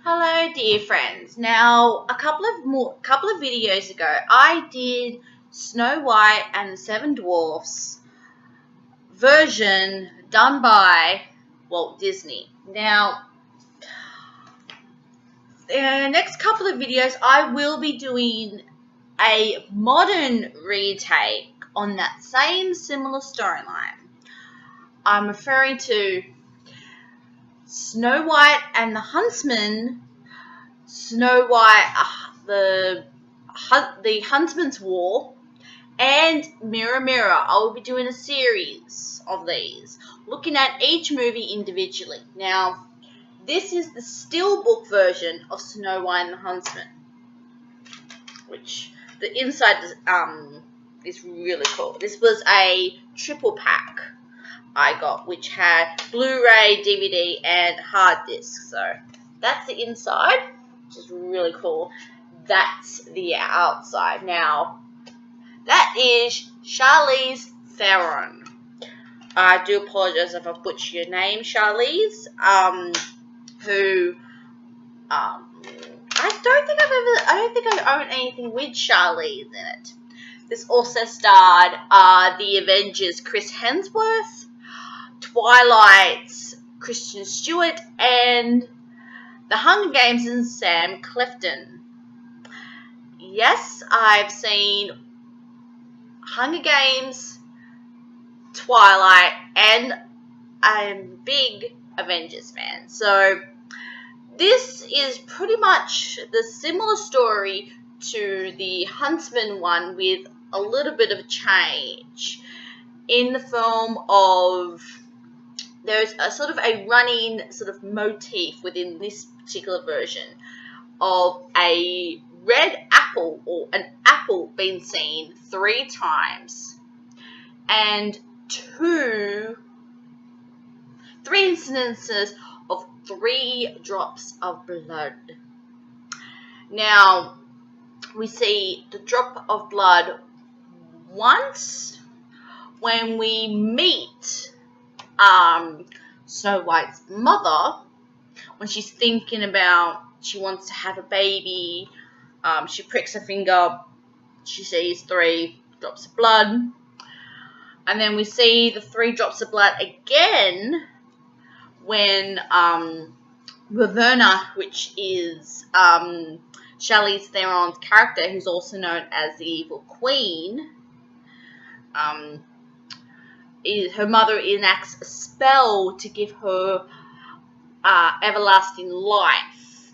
Hello, dear friends. Now, a couple of videos ago, I did Snow White and the Seven Dwarfs version done by Walt Disney. Now, in the next couple of videos, I will be doing a modern retake on that same similar storyline. I'm referring to Snow White and the Huntsman, Snow White, the Huntsman's War, and Mirror Mirror. I will be doing a series of these, looking at each movie individually. Now, this is the steelbook version of Snow White and the Huntsman, which the inside is really cool. This was a triple pack I got, which had Blu-ray, DVD, and hard disk. So that's the inside, which is really cool. That's the outside. Now, that is Charlize Theron. I do apologize if I butchered your name, Charlize. Who I don't think I own anything with Charlize in it. This also starred the Avengers' Chris Hemsworth, Twilight's Kristen Stewart, and The Hunger Games and Sam Clifton. Yes, I've seen Hunger Games, Twilight, and I'm a big Avengers fan. So this is pretty much the similar story to the Huntsman one with a little bit of a change in the film of there's a sort of a running sort of motif within this particular version of a red apple or an apple being seen 3 times and three incidences of 3 drops of blood. Now, we see the drop of blood once when we meet Snow White's mother, when she's thinking about she wants to have a baby. She pricks her finger, she sees 3 drops of blood, and then we see the 3 drops of blood again when Ravenna, which is Charlize Theron's character, who's also known as the Evil Queen, her mother enacts a spell to give her everlasting life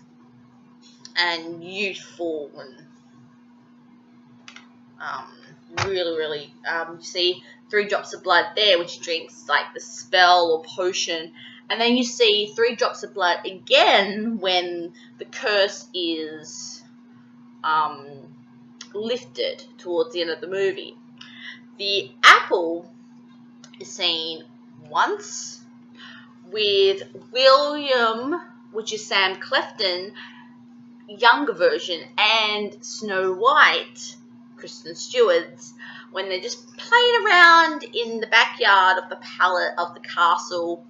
and youthful and really you see 3 drops of blood there when she drinks like the spell or potion, and then you see 3 drops of blood again when the curse is lifted towards the end of the movie. The apple is seen once with William, which is Sam Clifton, younger version, and Snow White, Kristen Stewart's, when they're just playing around in the backyard of the pallet of the castle,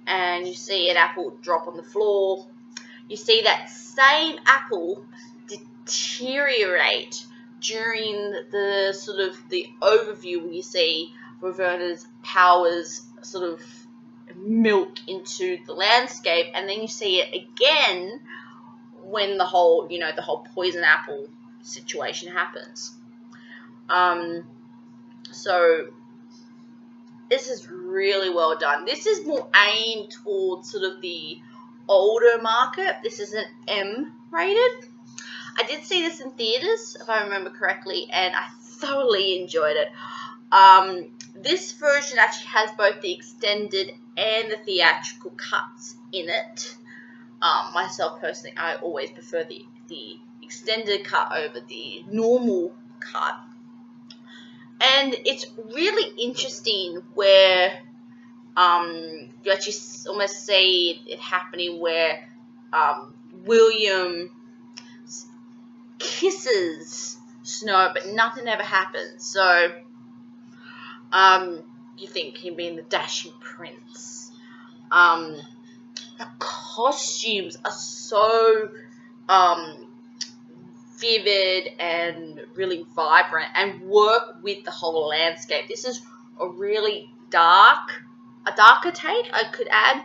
and you see an apple drop on the floor. You see that same apple deteriorate during the sort of the overview when you see Ravenna's powers sort of milk into the landscape, and then you see it again when the whole poison apple situation happens. So this is really well done. This is more aimed towards sort of the older market. This is an M rated. I did see this in theaters, if I remember correctly, and I thoroughly enjoyed it. This version actually has both the extended and the theatrical cuts in it. Myself personally, I always prefer the extended cut over the normal cut. And it's really interesting where you actually almost see it happening where William kisses Snow, but nothing ever happens. So you think him being the dashing prince. the costumes are so vivid and really vibrant and work with the whole landscape. This is a really darker take, I could add,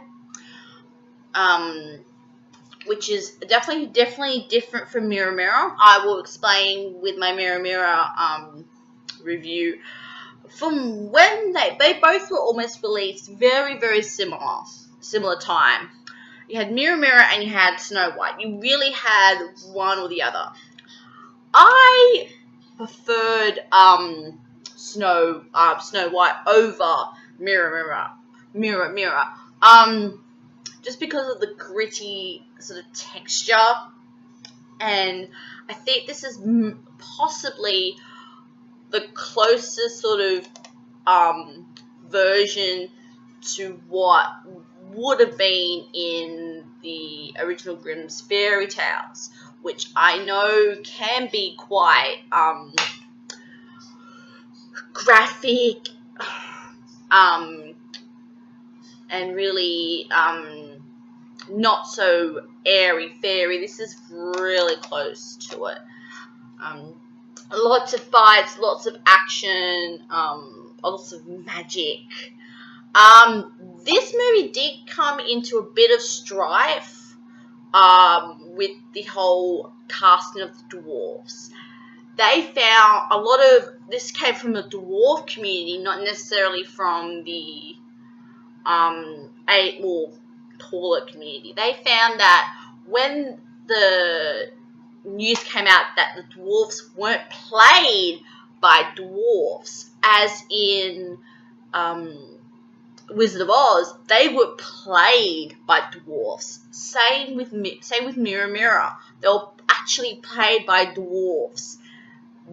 which is definitely different from Mirror Mirror. I will explain with my Mirror Mirror review. From when they both were almost released very similar time. You had Mirror Mirror and you had Snow White. You really had one or the other. I preferred Snow White over Mirror Mirror. Just because of the gritty sort of texture, and I think this is possibly the closest sort of version to what would have been in the original Grimm's fairy tales, which I know can be quite graphic and really not so airy-fairy. This is really close to it. Lots of fights, lots of action, lots of magic. This movie did come into a bit of strife with the whole casting of the dwarves. They found a lot of this came from the dwarf community, not necessarily from the taller community. They found that when the news came out that the dwarves weren't played by dwarves, as in Wizard of Oz, they were played by dwarves. Same with Mirror Mirror. They were actually played by dwarves.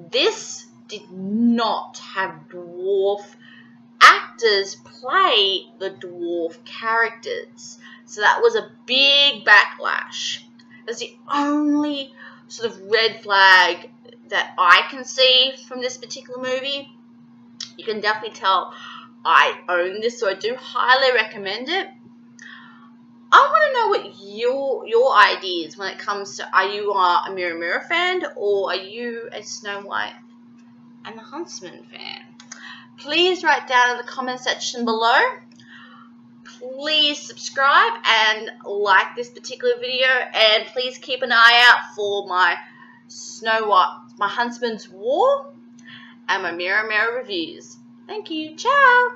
This did not have dwarf actors play the dwarf characters. So that was a big backlash. That's the only sort of red flag that I can see from this particular movie. You can definitely tell I own this, so I do highly recommend it. I want to know what your ideas when it comes to, are you a Mirror Mirror fan, or are you a Snow White and the Huntsman fan? Please write down in the comment section below. Please subscribe and like this particular video, and please keep an eye out for my Snow White, my Huntsman's War, and my Mirror Mirror reviews. Thank you. Ciao.